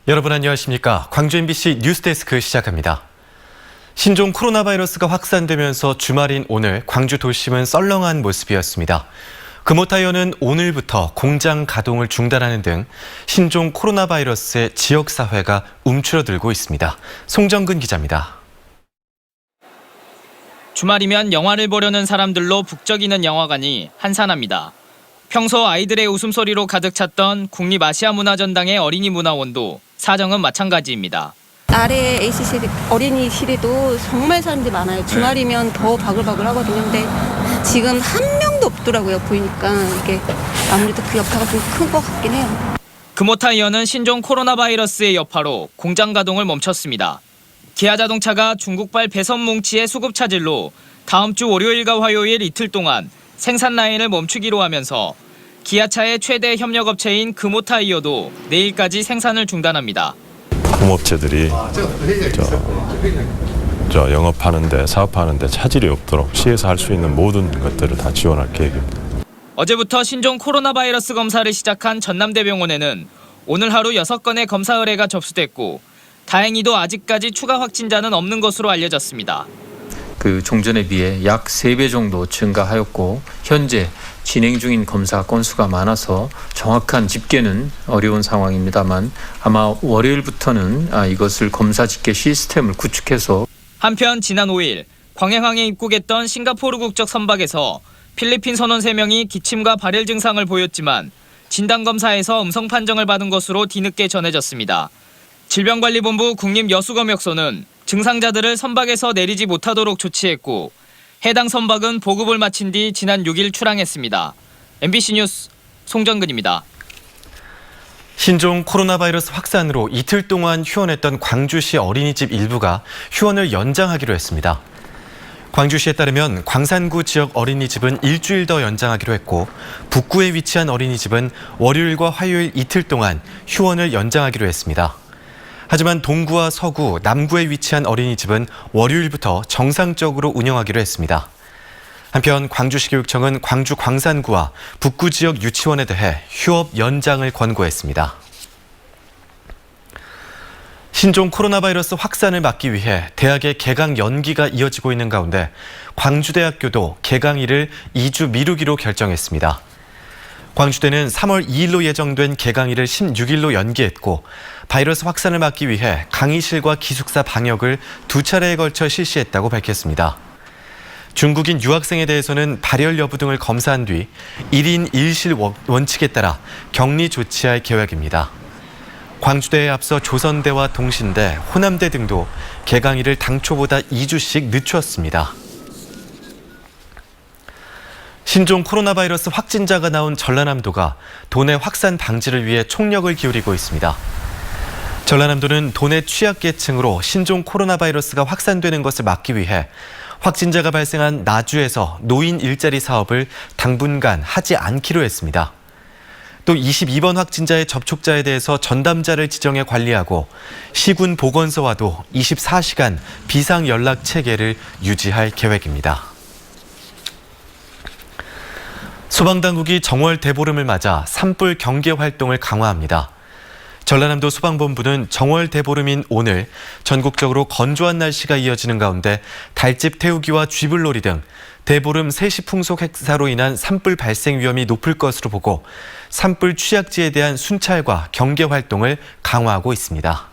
여러분 안녕하십니까? 광주 MBC 뉴스데스크 시작합니다. 신종 코로나 바이러스가 확산되면서 주말인 오늘 광주 도심은 썰렁한 모습이었습니다. 금호타이어는 오늘부터 공장 가동을 중단하는 등 신종 코로나 바이러스의 지역사회가 움츠러들고 있습니다. 송정근 기자입니다. 주말이면 영화를 보려는 사람들로 북적이는 영화관이 한산합니다. 평소 아이들의 웃음소리로 가득 찼던 국립아시아문화전당의 어린이문화원도 사정은 마찬가지입니다. 아래 ACC 어린이실에도 정말 사람들이 많아요. 주말이면 더 바글바글 하거든요. 근데 지금 한 명도 없더라고요. 보이니까 이게 아무래도 그 여파가 좀 큰 것 같긴 해요. 금호타이어는 신종 코로나 바이러스의 여파로 공장 가동을 멈췄습니다. 기아자동차가 중국발 배선 뭉치의 수급 차질로 다음 주 월요일과 화요일 이틀 동안 생산 라인을 멈추기로 하면서 기아차의 최대 협력업체인 금호타이어도 내일까지 생산을 중단합니다. 공업체들이 영업하는데 사업하는데 차질이 없도록 시에서 할 수 있는 모든 것들을 다 지원할 계획입니다. 어제부터 신종 코로나 바이러스 검사를 시작한 전남대병원에는 오늘 하루 6건의 검사 의뢰가 접수됐고 다행히도 아직까지 추가 확진자는 없는 것으로 알려졌습니다. 그 종전에 비해 약 3배 정도 증가하였고 현재 진행 중인 검사 건수가 많아서 정확한 집계는 어려운 상황입니다만 아마 월요일부터는 이것을 검사 집계 시스템을 구축해서 한편 지난 5일 광양항에 입국했던 싱가포르 국적 선박에서 필리핀 선원 3명이 기침과 발열 증상을 보였지만 진단검사에서 음성 판정을 받은 것으로 뒤늦게 전해졌습니다. 질병관리본부 국립여수검역소는 증상자들을 선박에서 내리지 못하도록 조치했고 해당 선박은 보급을 마친 뒤 지난 6일 출항했습니다. MBC 뉴스 송정근입니다. 신종 코로나 바이러스 확산으로 이틀 동안 휴원했던 광주시 어린이집 일부가 휴원을 연장하기로 했습니다. 광주시에 따르면 광산구 지역 어린이집은 일주일 더 연장하기로 했고 북구에 위치한 어린이집은 월요일과 화요일 이틀 동안 휴원을 연장하기로 했습니다. 하지만 동구와 서구, 남구에 위치한 어린이집은 월요일부터 정상적으로 운영하기로 했습니다. 한편 광주시 교육청은 광주 광산구와 북구 지역 유치원에 대해 휴업 연장을 권고했습니다. 신종 코로나 바이러스 확산을 막기 위해 대학의 개강 연기가 이어지고 있는 가운데 광주대학교도 개강일을 2주 미루기로 결정했습니다. 광주대는 3월 2일로 예정된 개강일을 16일로 연기했고 바이러스 확산을 막기 위해 강의실과 기숙사 방역을 2차례에 걸쳐 실시했다고 밝혔습니다. 중국인 유학생에 대해서는 발열 여부 등을 검사한 뒤 1인 1실 원칙에 따라 격리 조치할 계획입니다. 광주대에 앞서 조선대와 동신대, 호남대 등도 개강일을 당초보다 2주씩 늦췄습니다. 신종 코로나 바이러스 확진자가 나온 전라남도가 도내 확산 방지를 위해 총력을 기울이고 있습니다. 전라남도는 도내 취약계층으로 신종 코로나 바이러스가 확산되는 것을 막기 위해 확진자가 발생한 나주에서 노인 일자리 사업을 당분간 하지 않기로 했습니다. 또 22번 확진자의 접촉자에 대해서 전담자를 지정해 관리하고 시군 보건소와도 24시간 비상 연락 체계를 유지할 계획입니다. 소방당국이 정월 대보름을 맞아 산불 경계 활동을 강화합니다. 전라남도 소방본부는 정월 대보름인 오늘 전국적으로 건조한 날씨가 이어지는 가운데 달집 태우기와 쥐불놀이 등 대보름 세시풍속 행사로 인한 산불 발생 위험이 높을 것으로 보고 산불 취약지에 대한 순찰과 경계 활동을 강화하고 있습니다.